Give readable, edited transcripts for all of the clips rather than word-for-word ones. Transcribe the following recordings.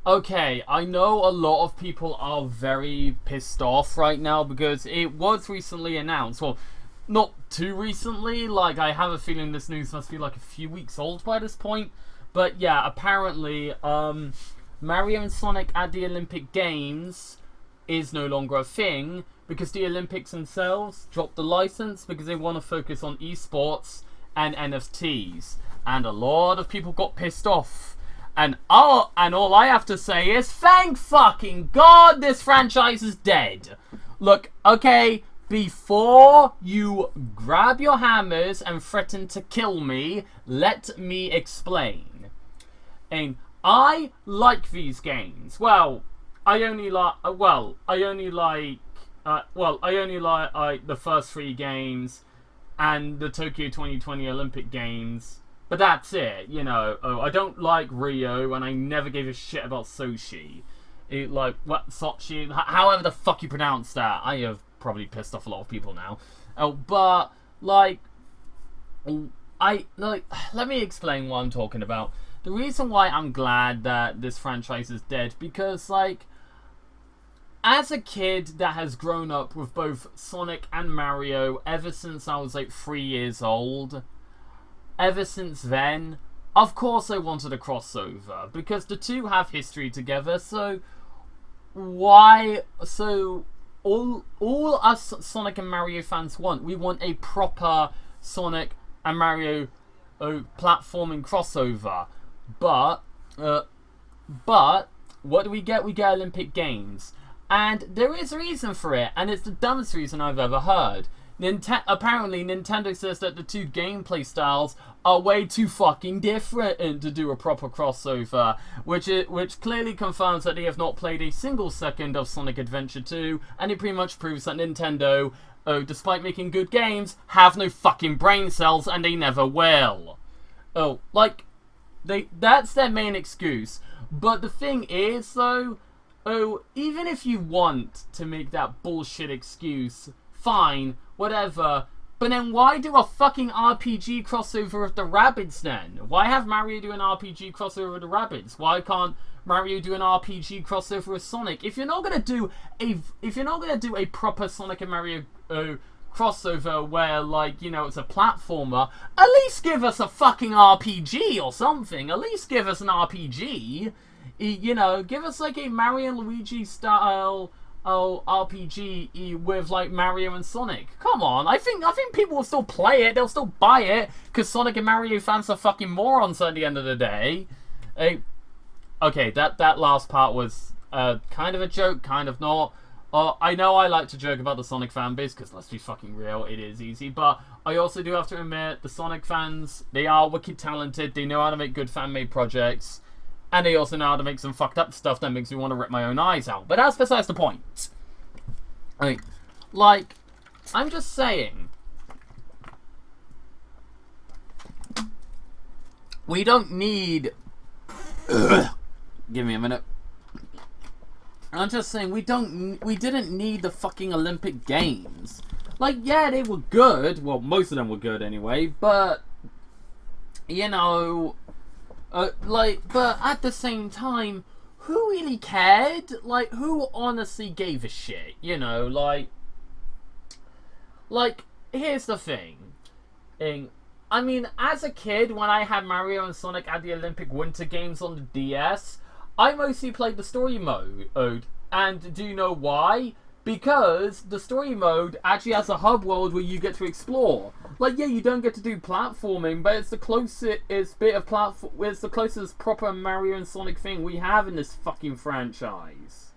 Okay, I know a lot of people are very pissed off right now because it was recently announced. Well, not too recently. Like, I have a feeling this news must be like a few weeks old by this point. But yeah, apparently, Mario and Sonic at the Olympic Games is no longer a thing because the Olympics themselves dropped the license because they want to focus on esports and NFTs. And a lot of people got pissed off. And all I have to say is, thank fucking God this franchise is dead. Look, okay, before you grab your hammers and threaten to kill me, let me explain. And I like these games. I only like the first three games and the Tokyo 2020 Olympic Games. But that's it, you know. Oh, I don't like Rio, and I never gave a shit about Sochi. Sochi, however the fuck you pronounce that. I have probably pissed off a lot of people now. Oh, but, let me explain what I'm talking about. The reason why I'm glad that this franchise is dead, because, as a kid that has grown up with both Sonic and Mario ever since I was, 3 years old, ever since then, of course I wanted a crossover, because the two have history together, so all us Sonic and Mario fans we want a proper Sonic and Mario platforming crossover. But what do we get? We get Olympic Games. And there is a reason for it, and it's the dumbest reason I've ever heard. Apparently, Nintendo says that the two gameplay styles are way too fucking different to do a proper crossover, which clearly confirms that they have not played a single second of Sonic Adventure 2, and it pretty much proves that Nintendo, despite making good games, have no fucking brain cells, and they never will. That's their main excuse. But the thing is, though, even if you want to make that bullshit excuse, fine, whatever. But then why do a fucking RPG crossover of the Rabbids then? Why have Mario do an RPG crossover with the Rabbids? Why can't Mario do an RPG crossover with Sonic? If you're not gonna do a proper Sonic and Mario crossover where, it's a platformer, at least give us a fucking RPG or something. At least give us an RPG. Give us a Mario and Luigi style RPG with Mario and Sonic. Come on, I think people will still play it. They'll still buy it because Sonic and Mario fans are fucking morons at the end of the day. Okay, that last part was kind of a joke, kind of not. I know I like to joke about the Sonic fanbase because let's be fucking real, it is easy. But I also do have to admit the Sonic fans, they are wicked talented. They know how to make good fan-made projects. And they also know how to make some fucked up stuff that makes me want to rip my own eyes out. But that's besides the point. I'm just saying. We don't need... Give me a minute. I'm just saying, we didn't need the fucking Olympic Games. Yeah, they were good. Well, most of them were good anyway. But, but at the same time, who really cared? Who honestly gave a shit? Here's the thing. I mean, as a kid, when I had Mario and Sonic at the Olympic Winter Games on the DS, I mostly played the story mode. And do you know why? Because the story mode actually has a hub world where you get to explore. You don't get to do platforming, but it's the closest proper Mario and Sonic thing we have in this fucking franchise.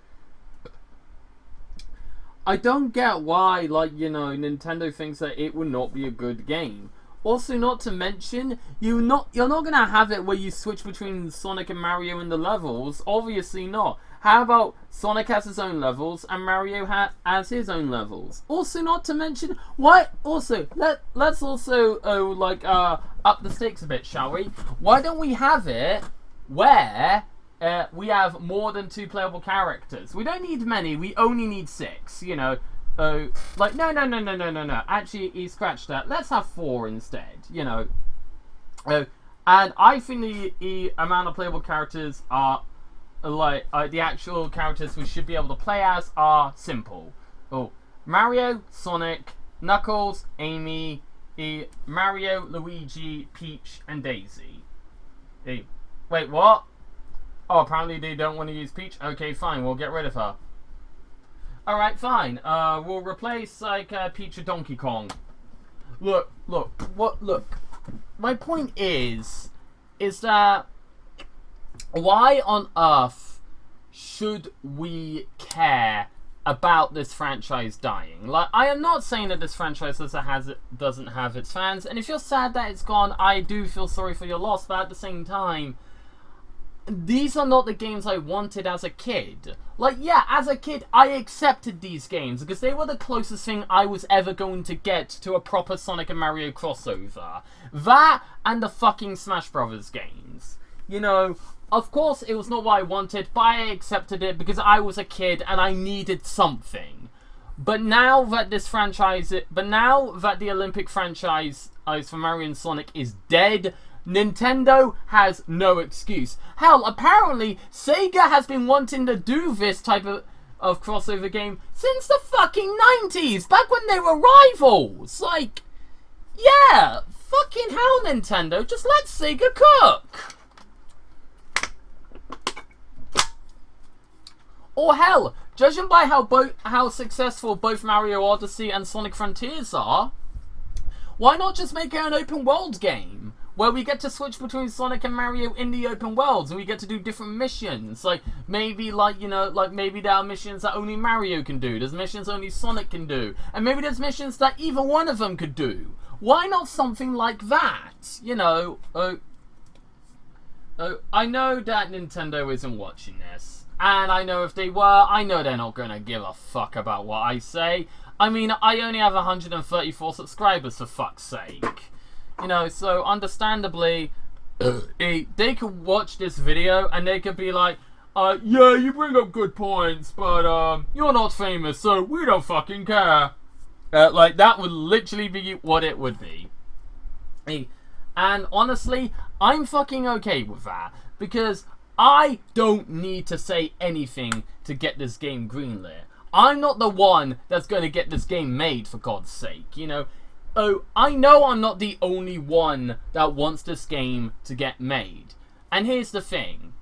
I don't get why, Nintendo thinks that it would not be a good game. Also, not to mention, you're not gonna have it where you switch between Sonic and Mario in the levels. Obviously not. How about Sonic has his own levels and Mario has his own levels? Also, not to mention, let's also up the stakes a bit, shall we? Why don't we have it where we have more than 2 playable characters? We don't need many. We only need 6. No. Actually, he scratched that. Let's have 4 instead. And I think the amount of playable characters are the actual characters we should be able to play as are simple. Oh, Mario, Sonic, Knuckles, Amy, Mario, Luigi, Peach, and Daisy. Wait, what? Oh, apparently they don't want to use Peach? Okay, fine, we'll get rid of her. Alright, fine. We'll replace, Peach with Donkey Kong. Look. My point is that why on earth should we care about this franchise dying? Like, I am not saying that this franchise doesn't have its fans, and if you're sad that it's gone, I do feel sorry for your loss, but at the same time, these are not the games I wanted as a kid. Like, yeah, as a kid, I accepted these games because they were the closest thing I was ever going to get to a proper Sonic and Mario crossover. That and the fucking Smash Brothers games. You know, of course it was not what I wanted, but I accepted it because I was a kid and I needed something. But now that the Olympic franchise for Mario and Sonic is dead, Nintendo has no excuse. Hell, apparently Sega has been wanting to do this type of crossover game since the fucking 90s, back when they were rivals. Like, yeah, fucking hell, Nintendo, just let Sega cook. Or hell, judging by how successful both Mario Odyssey and Sonic Frontiers are, why not just make it an open world game? Where we get to switch between Sonic and Mario in the open worlds, and we get to do different missions. Like, maybe, maybe there are missions that only Mario can do. There's missions only Sonic can do. And maybe there's missions that either one of them could do. Why not something like that? You know, I know that Nintendo isn't watching this. And I know if they were, I know they're not going to give a fuck about what I say. I mean, I only have 134 subscribers, for fuck's sake. You know, so understandably, they could watch this video and they could be like, yeah, you bring up good points, but you're not famous, so we don't fucking care. Like, that would literally be what it would be. And honestly, I'm fucking okay with that, because I don't need to say anything to get this game greenlit. I'm not the one that's going to get this game made, for God's sake, you know. Oh, I know I'm not the only one that wants this game to get made. And here's the thing.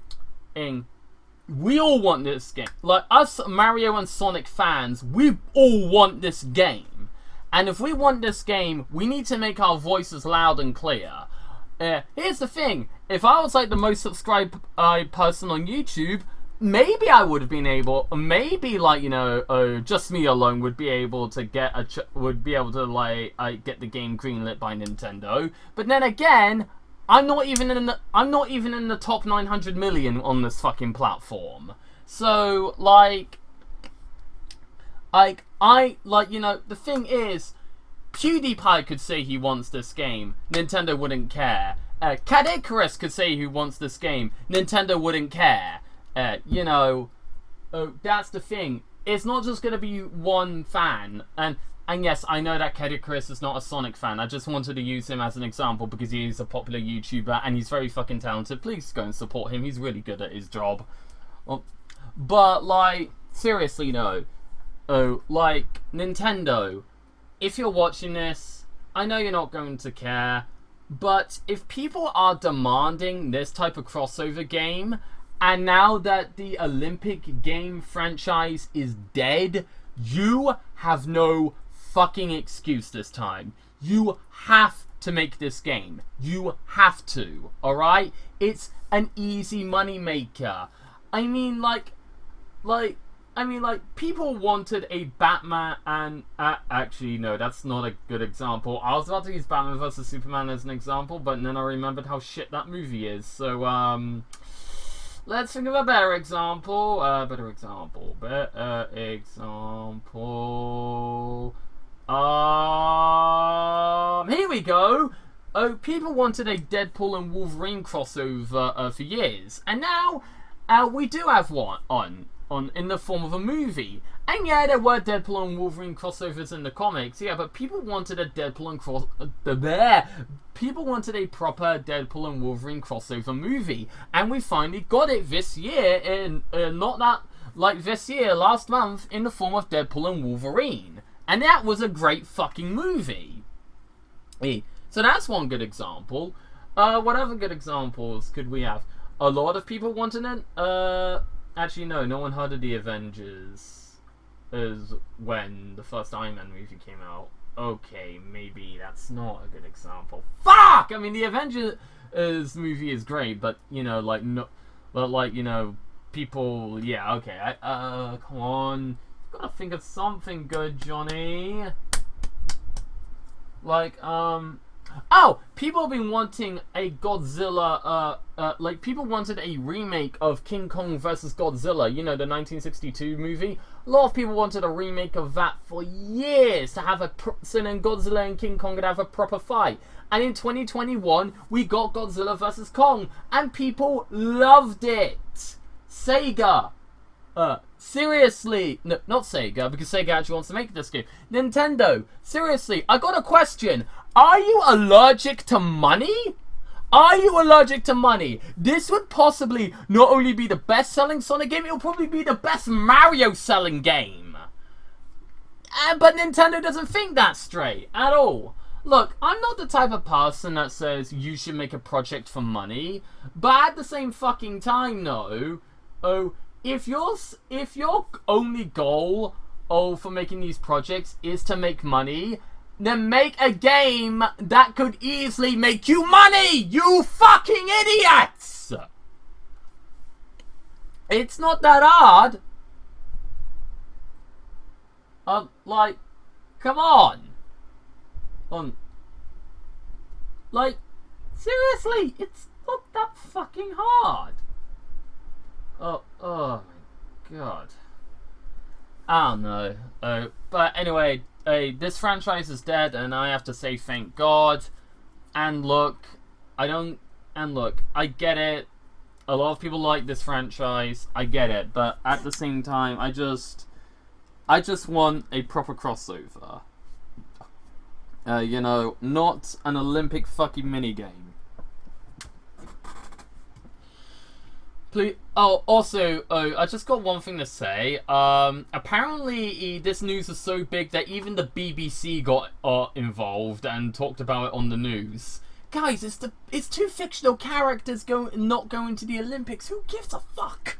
We all want this game. Like, us Mario and Sonic fans, we all want this game. And if we want this game, we need to make our voices loud and clear. Here's the thing. If I was like the most subscribed person on YouTube, maybe I would have been able, maybe like, you know, just me alone would be able to get get the game greenlit by Nintendo. But then again, I'm not even in the top 900 million on this fucking platform. So you know, the thing is, PewDiePie could say he wants this game, Nintendo wouldn't care. Cat Icarus could say he wants this game, Nintendo wouldn't care. You know, that's the thing. It's not just going to be one fan. And yes, I know that Cat Icarus is not a Sonic fan. I just wanted to use him as an example because he is a popular YouTuber and he's very fucking talented. Please go and support him. He's really good at his job. But, like, seriously, no. Like, Nintendo, if you're watching this, I know you're not going to care. But if people are demanding this type of crossover game, and now that the Olympic game franchise is dead, you have no fucking excuse this time. You have to make this game. You have to, alright? It's an easy money maker. I mean, people wanted a Batman and... actually, no, that's not a good example. I was about to use Batman vs. Superman as an example, but then I remembered how shit that movie is. So, let's think of a better example. Here we go. Oh, people wanted a Deadpool and Wolverine crossover for years. And now, we do have one on. in the form of a movie. And yeah, there were Deadpool and Wolverine crossovers in the comics, yeah, but people wanted a Deadpool and people wanted a proper Deadpool and Wolverine crossover movie, and we finally got it this year. In this year, last month, in the form of Deadpool and Wolverine, and that was a great fucking movie. So that's one good example. What other good examples could we have? A lot of people wanted it. Actually, no one heard of the Avengers. Is when the first Iron Man movie came out. Okay, maybe that's not a good example. Fuck! I mean, the Avengers movie is great, but people. Yeah, okay. Come on, gotta think of something good, Johnny. People have been wanting a Godzilla, people wanted a remake of King Kong vs. Godzilla, the 1962 movie. A lot of people wanted a remake of that for years, to have so then Godzilla and King Kong could have a proper fight. And in 2021, we got Godzilla vs. Kong, and people loved it. Sega. Seriously, no, not Sega, because Sega actually wants to make this game. Nintendo, seriously, I got a question. Are you allergic to money? Are you allergic to money? This would possibly not only be the best-selling Sonic game, it will probably be the best Mario-selling game. But Nintendo doesn't think that straight at all. Look, I'm not the type of person that says you should make a project for money, but at the same fucking time, though, if your only goal for making these projects is to make money, then make a game that could easily make you money, you fucking idiots! It's not that hard. Come on. Seriously, it's not that fucking hard. Oh my god. I don't know. But anyway, this franchise is dead, and I have to say thank God. And look, I get it. A lot of people like this franchise. I get it, but at the same time, I just want a proper crossover. Not an Olympic fucking minigame. Please. I just got one thing to say. Apparently, this news is so big that even the BBC got involved and talked about it on the news. Guys, it's two fictional characters not going to the Olympics. Who gives a fuck?